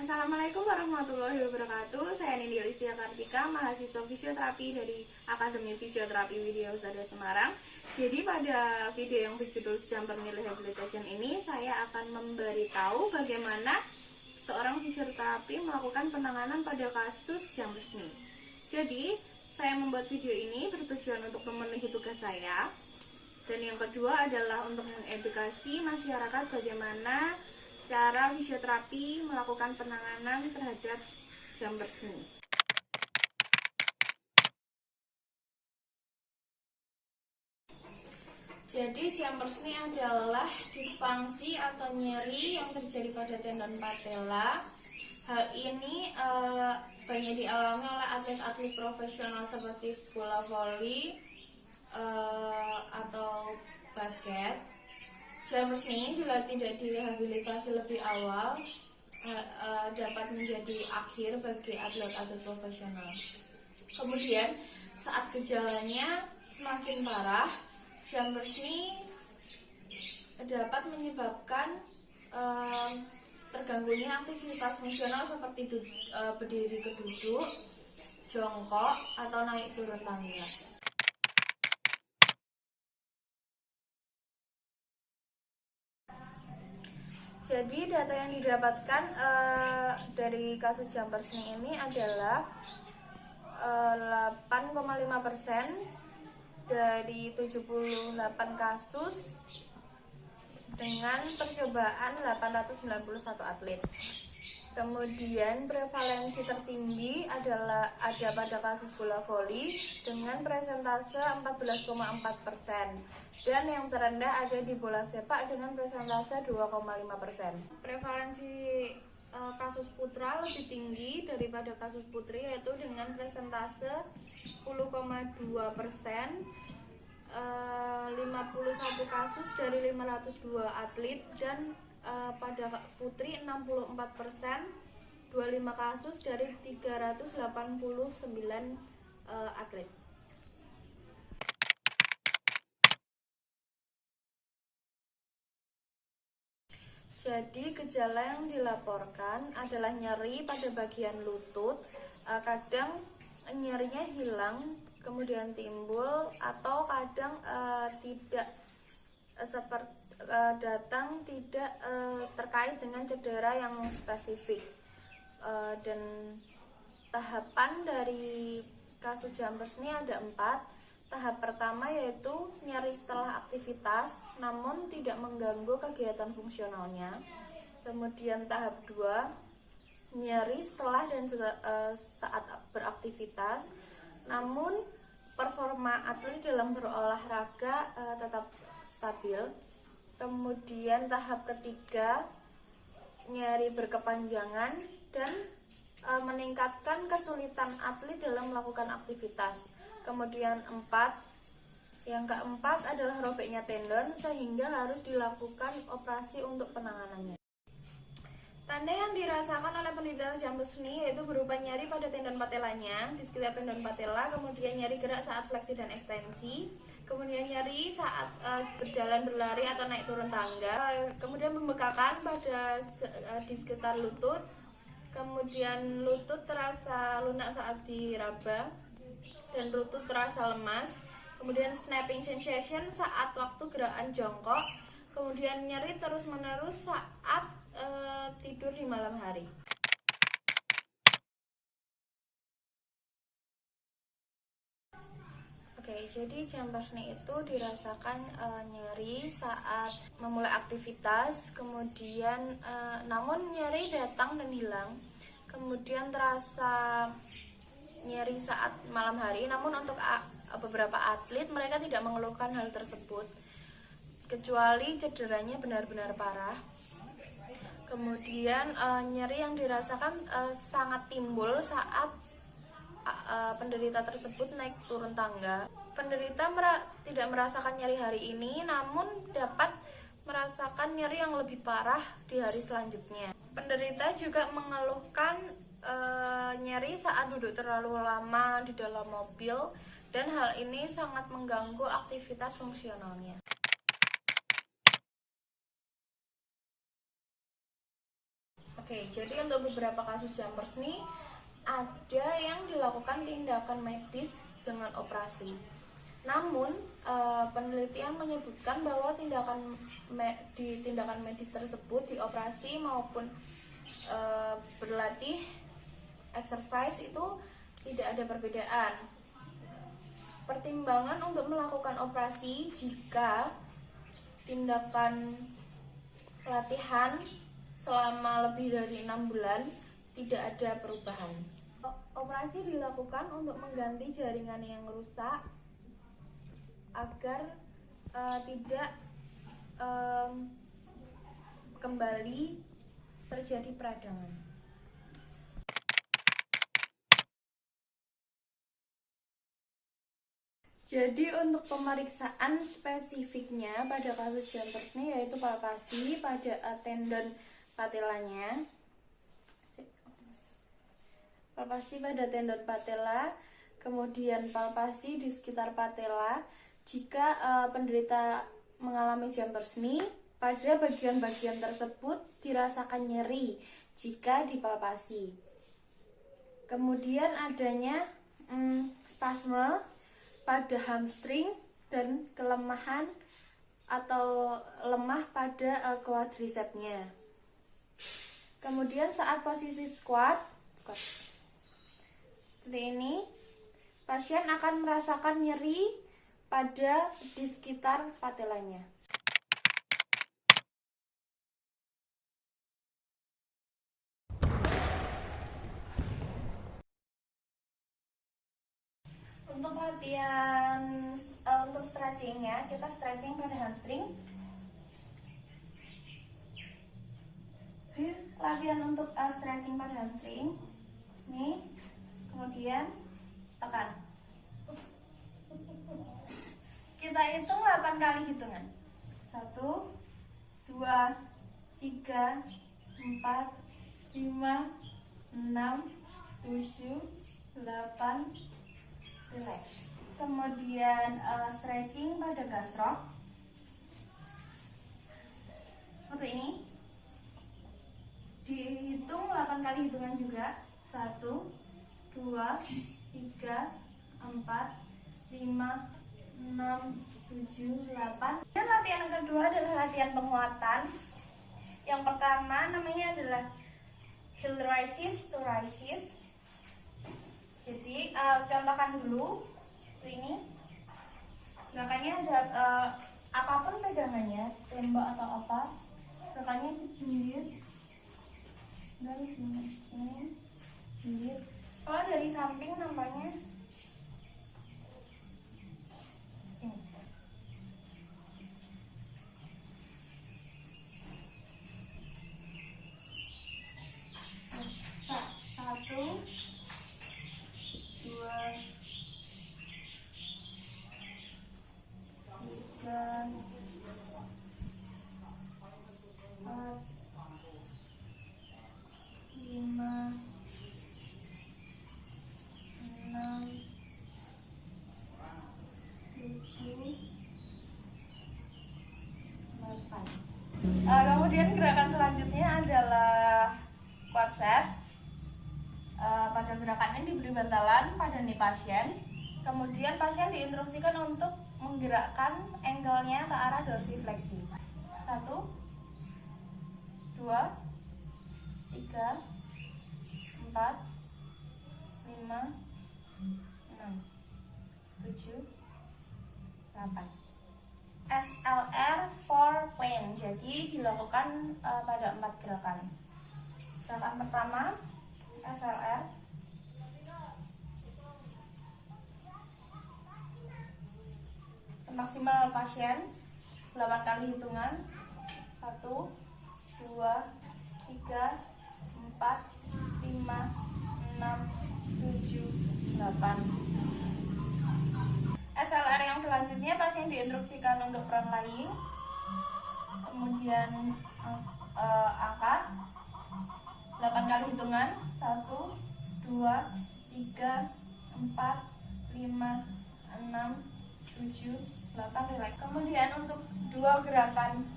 Assalamualaikum warahmatullahi wabarakatuh. Saya Nindi Listia Kartika, mahasiswa fisioterapi dari Akademi Fisioterapi Widya Husada Semarang. Jadi pada video yang berjudul Jumper Knee Rehabilitation ini, saya akan memberitahu bagaimana seorang fisioterapi melakukan penanganan pada kasus jumper knee. Jadi, saya membuat video ini bertujuan untuk memenuhi tugas saya. Dan yang kedua adalah untuk mengedukasi masyarakat bagaimana cara fisioterapi melakukan penanganan terhadap jumper knee. Jadi jumper knee adalah disfungsi atau nyeri yang terjadi pada tendon patella. Hal ini banyak dialami oleh atlet-atlet profesional seperti bola voli atau basket. Jumper knee bila tidak direhabilitasi lebih awal dapat menjadi akhir bagi atlet-atlet profesional. Kemudian saat gejalanya semakin parah, jumper knee dapat menyebabkan terganggunya aktivitas fungsional seperti berdiri ke duduk, jongkok, atau naik turun tangga. Jadi data yang didapatkan dari kasus jumper knee ini adalah 8,5% dari 78 kasus dengan percobaan 891 atlet. Kemudian prevalensi tertinggi adalah ada pada kasus bola voli dengan presentase 14,4%, dan yang terendah ada di bola sepak dengan presentase 2,5%. Prevalensi kasus putra lebih tinggi daripada kasus putri, yaitu dengan presentase 10,2%. 51 kasus dari 502 atlet, dan pada putri 64%, 25 kasus dari 389 atlet. Jadi gejala yang dilaporkan adalah nyeri pada bagian lutut, kadang nyerinya hilang kemudian timbul, atau kadang tidak seperti datang tidak terkait dengan cedera yang spesifik. Dan tahapan dari kasus jumper knee ada 4. Tahap pertama yaitu nyeri setelah aktivitas namun tidak mengganggu kegiatan fungsionalnya. Kemudian tahap 2, nyeri setelah dan saat beraktivitas namun performa atlet dalam berolahraga tetap stabil. Kemudian tahap ketiga, nyeri berkepanjangan dan meningkatkan kesulitan atlet dalam melakukan aktivitas. Kemudian yang keempat adalah robeknya tendon sehingga harus dilakukan operasi untuk penanganannya. Tanda yang dirasakan oleh penderita jumper knee yaitu berupa nyeri pada tendon patellanya, di sekitar tendon patella, kemudian nyeri gerak saat fleksi dan ekstensi, kemudian nyeri saat berjalan, berlari, atau naik turun tangga, kemudian pembekakan pada di sekitar lutut, kemudian lutut terasa lunak saat diraba, dan lutut terasa lemas, kemudian snapping sensation saat waktu gerakan jongkok, kemudian nyeri terus-menerus saat tidur di malam hari. Oke, jadi jumper knee itu dirasakan nyeri saat memulai aktivitas, kemudian namun nyeri datang dan hilang. Kemudian terasa nyeri saat malam hari, namun untuk beberapa atlet mereka tidak mengeluhkan hal tersebut kecuali cederanya benar-benar parah. Kemudian nyeri yang dirasakan sangat timbul saat penderita tersebut naik turun tangga. Penderita tidak merasakan nyeri hari ini, namun dapat merasakan nyeri yang lebih parah di hari selanjutnya. Penderita juga mengeluhkan nyeri saat duduk terlalu lama di dalam mobil, dan hal ini sangat mengganggu aktivitas fungsionalnya. Oke, Jadi untuk beberapa kasus jumpers nih ada yang dilakukan tindakan medis dengan operasi. Namun penelitian menyebutkan bahwa di tindakan medis tersebut, di operasi maupun berlatih exercise itu tidak ada perbedaan. Pertimbangan untuk melakukan operasi jika tindakan latihan selama lebih dari 6 bulan tidak ada perubahan. Operasi dilakukan untuk mengganti jaringan yang rusak agar tidak kembali terjadi peradangan. Jadi untuk pemeriksaan spesifiknya pada kasus jumpers ini yaitu palpasi pada tendon patelanya. Palpasi pada tendon patella, kemudian palpasi di sekitar patella. Jika penderita mengalami jumpers knee, pada bagian-bagian tersebut dirasakan nyeri jika dipalpasi. Kemudian adanya spasme pada hamstring dan kelemahan atau lemah pada quadricepsnya. Kemudian saat posisi squat seperti ini, pasien akan merasakan nyeri pada di sekitar patelanya. Untuk latihan untuk stretchingnya, kita stretching pada hamstring. Di latihan untuk stretching pada hamstring, nih, kemudian tekan. Kita hitung 8 kali hitungan. 1, 2, 3, 4, 5, 6, 7, 8. Relax. Kemudian stretching pada gastroc seperti ini, dihitung 8 kali hitungan juga. 1, 2, 3, 4, 5, 6, 7, 8. Dan latihan yang kedua adalah latihan penguatan. Yang pertama namanya adalah heel raises to raises. Jadi contohkan dulu seperti ini. Gerakannya ada apapun pegangannya, tembok atau apa. Gerakannya itu jinjit dari sini, jinjit. Kalau dari samping nampaknya ini. Satu, 2, 3, 4, 5, 6, 7, 8. Kemudian gerakan selanjutnya adalah quadset. Pada gerakan ini diberi bantalan pada nih pasien. Kemudian pasien diinstruksikan untuk menggerakkan ankle-nya ke arah dorsifleksi. 1, 2, 3, 4, 5, 6, 7, 8. SLR for plank. Jadi dilakukan pada 4 gerakan. Gerakan pertama SLR. Maksimal pasien 8 kali hitungan. 1, 2, 3, 4, 5, 6, 7, 8. SLR yang selanjutnya pasien diinstruksikan untuk front lying. Kemudian angkat 8 kali hitungan. 1, 2, 3, 4, 5, 6, 7, 8. Relax. Kemudian untuk 2 gerakan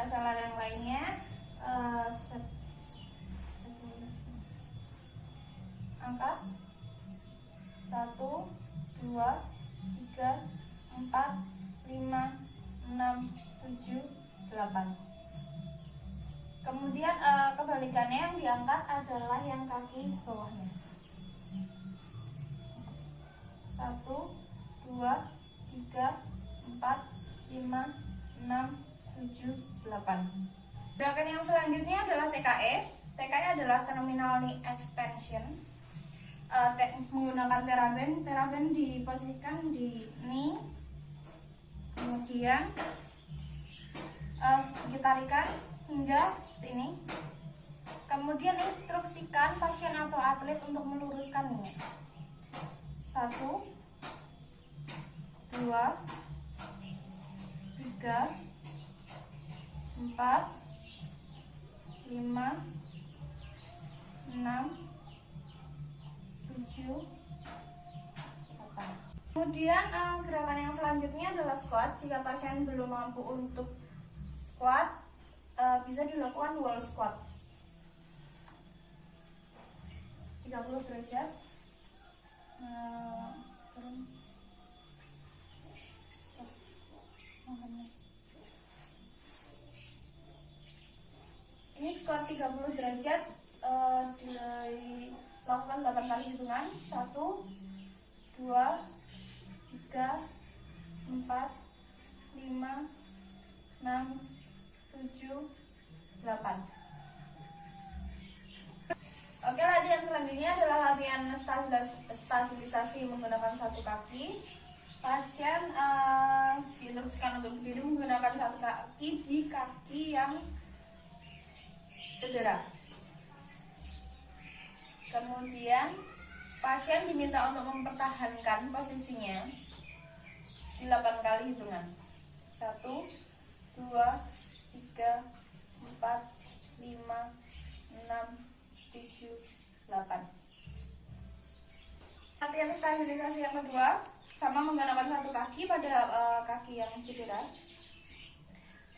SLR yang lainnya angkat 1, 2, 3, 4, 5, 6, 7, 8. Kemudian kebalikannya yang diangkat adalah yang kaki bawahnya. 1, 2, 3, 4, 5, 6, 7, 8. Gerakan yang selanjutnya adalah TKE. TKE adalah terminal knee extension. Menggunakan teraben diposisikan di knee, kemudian sedikit tarikan hingga ini. Kemudian instruksikan pasien atau atlet untuk meluruskannya. 1, 2, 3, 4, 5, 6, 7, 8. Kemudian gerakan yang selanjutnya adalah squat. Jika pasien belum mampu untuk squat, bisa dilakukan wall squat 30 derajat. Ini squat 30 derajat, dilakukan 8 kali hitungan. 1, 2, 3, 4, 5, 6, 7, 8. Oke, latihan selanjutnya adalah latihan stabilisasi menggunakan satu kaki. Pasien diinstruksikan untuk berdiri menggunakan satu kaki di kaki yang cedera. Kemudian pasien diminta untuk mempertahankan posisinya 8 kali hitungan. 1, 2, 3, 4, 5, 6, 7, 8. Latihan stabilisasi yang kedua sama menggunakan satu kaki pada kaki yang cedera.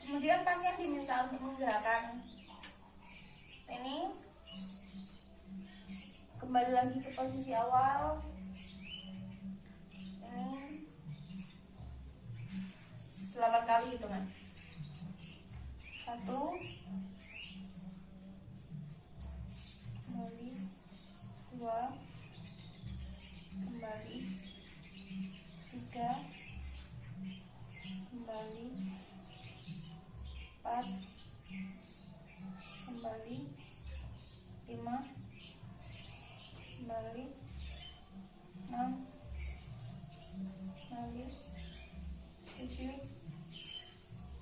Kemudian pasien diminta untuk menggerakkan ini, kembali lagi ke posisi awal. Ini 8 kali hitungan. 1, kembali, 2, kembali, 3, kembali, 4, kembali, 5, kembali, 6, kembali, 7,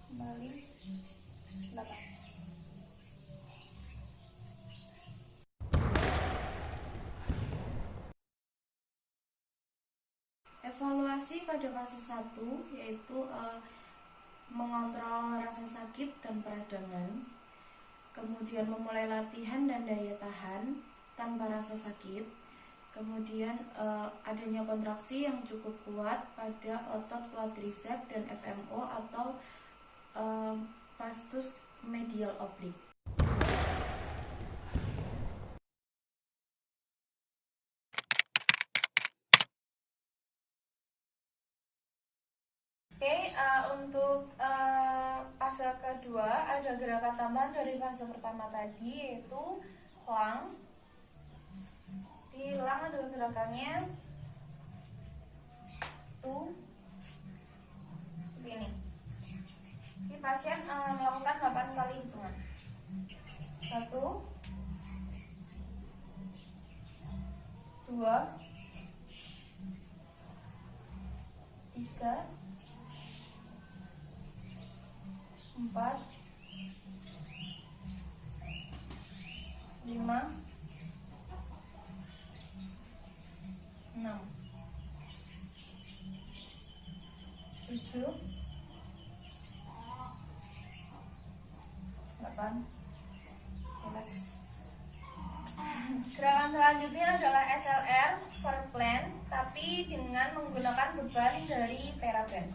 kembali, 8. Evaluasi pada fase 1 yaitu mengontrol rasa sakit dan peradangan, kemudian memulai latihan dan daya tahan tanpa rasa sakit, kemudian adanya kontraksi yang cukup kuat pada otot quadriceps dan FMO atau vastus medial oblique. Oke, untuk fase kedua ada gerakan tambahan dari fase pertama tadi, yaitu lang. Di lang adalah gerakannya tuh seperti ini. Di pasien melakukan 8 kali hitungan. 1, 2, 3, 4, 5, 6, 7, 8. Relax. Gerakan selanjutnya adalah SLR verplank, tapi dengan menggunakan beban dari teraben.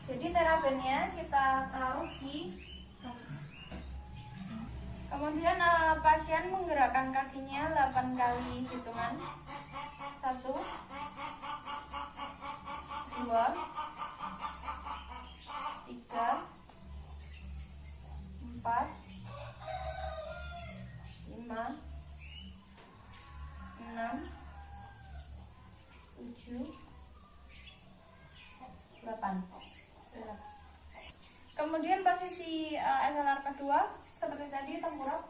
Jadi terabennya kita taruh di, Kemudian pasien menggerakkan kakinya 8 kali hitungan. 1, 2, 3, 4, 5, 6, 7, 8. Kemudian posisi SLR kedua seperti tadi, tengkurap.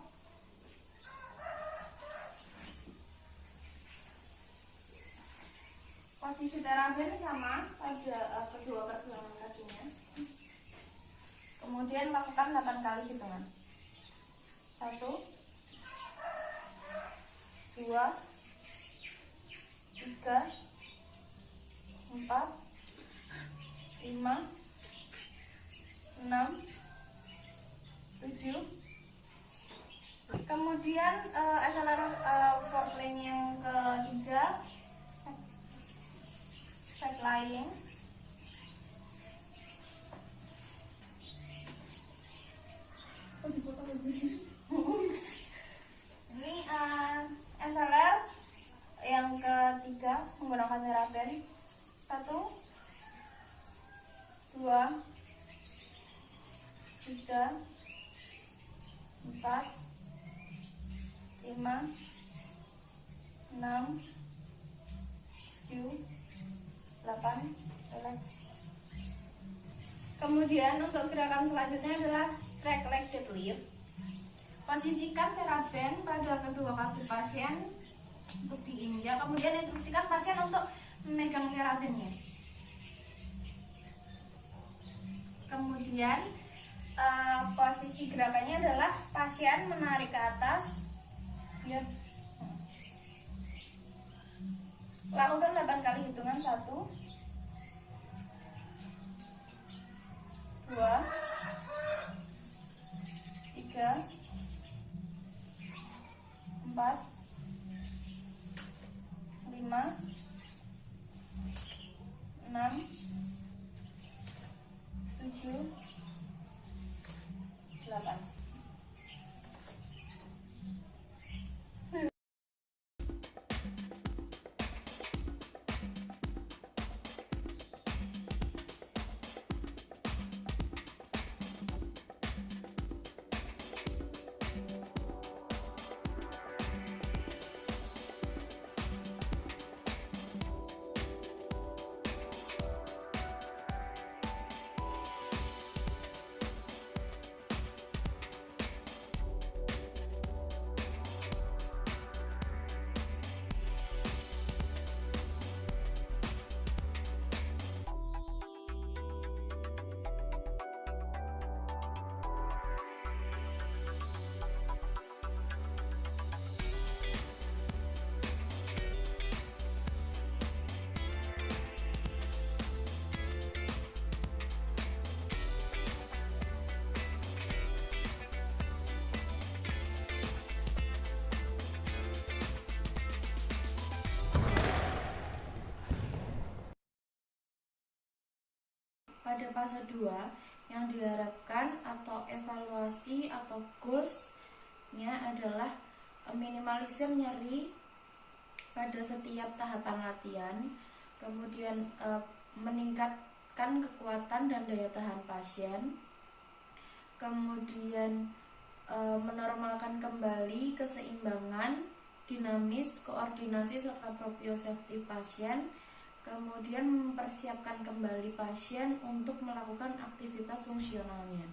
Posisi teraben sama pada kedua pergelangan kakinya. Kemudian lakukan 8 kali hitungan. 1, 2, 3, 4, 5, 6, 7. Kemudian SLR foreplane yang ketiga, side lying. Ini SLR yang ketiga menggunakan terapen. 1, 2, 3, 4, 5, 6, 7, 8. Relax. Kemudian untuk gerakan selanjutnya adalah straight leg deadlift. Posisikan terapen pada kedua kaki pasien untuk diinjak. Kemudian instruksikan pasien untuk memegang terapennya. Kemudian posisi gerakannya adalah pasien menarik ke atas. Ya. Lakukan 8 kali hitungan. 1, 2, 3, 4, 5, 6, 7, 8. Pada fase 2 yang diharapkan atau evaluasi atau goals-nya adalah minimalisir nyeri pada setiap tahapan latihan, kemudian meningkatkan kekuatan dan daya tahan pasien, kemudian menormalkan kembali keseimbangan, dinamis, koordinasi serta proprioceptif pasien, kemudian mempersiapkan kembali pasien untuk melakukan aktivitas fungsionalnya.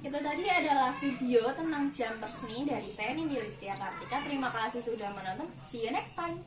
Itu tadi adalah video tentang jam perseni dari saya Nindi Listia Kartika. Terima kasih sudah menonton. See you next time.